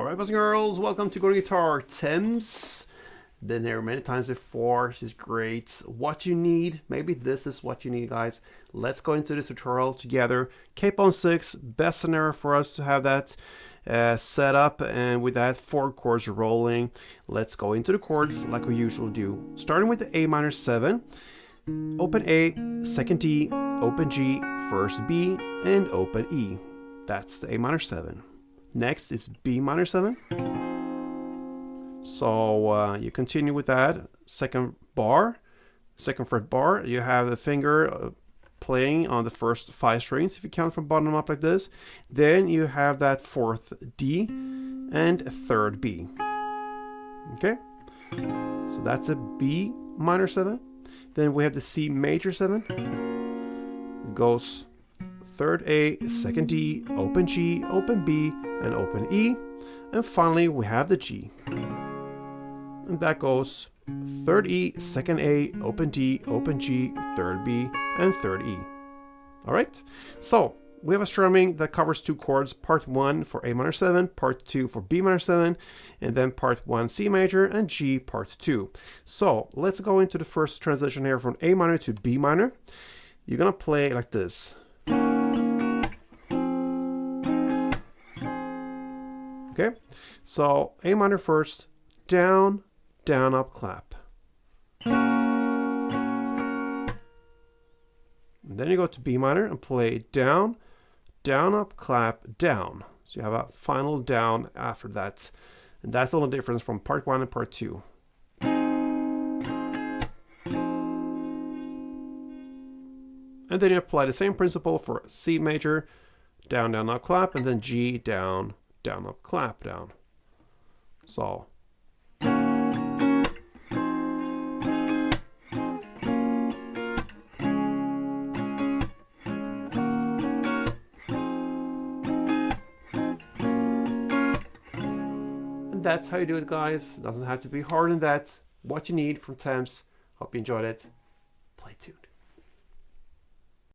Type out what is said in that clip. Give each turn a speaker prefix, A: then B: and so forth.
A: Alright, boys and girls, welcome to Gruvgear Guitar. Tems, been here many times before. She's great. What you need, maybe this is what you need, guys. Let's go into this tutorial together. Cape on 6, best scenario for us to have that set up, and with that 4 chords rolling. Let's go into the chords like we usually do. Starting with the A minor 7, open A, second D, open G, first B, and open E. That's the A minor 7. Next is B minor 7. So you continue with that. Second fret bar, you have the finger playing on the first 5 strings if you count from bottom up like this. Then you have that 4th D and 3rd B. Okay, so that's a B minor 7. Then we have the C major 7. It goes 3rd A, 2nd D, open G, open B, and open E. And finally we have the G. And that goes 3rd E, 2nd A, open D, open G, 3rd B, and 3rd E. Alright, so we have a strumming that covers 2 chords, part 1 for A minor 7, part 2 for B minor 7, and then part 1 C major and G part 2. So let's go into the first transition here from A minor to B minor. You're gonna play like this. Okay, so A minor first, down, down, up, clap. And then you go to B minor and play down, down, up, clap, down. So you have a final down after that. And that's the only difference from part 1 and part 2. And then you apply the same principle for C major, down, down, up, clap, and then G, down, down, up, clap, down. So. And that's how you do it, guys. It doesn't have to be harder than that. What you need from Tems. Hope you enjoyed it. Play tuned.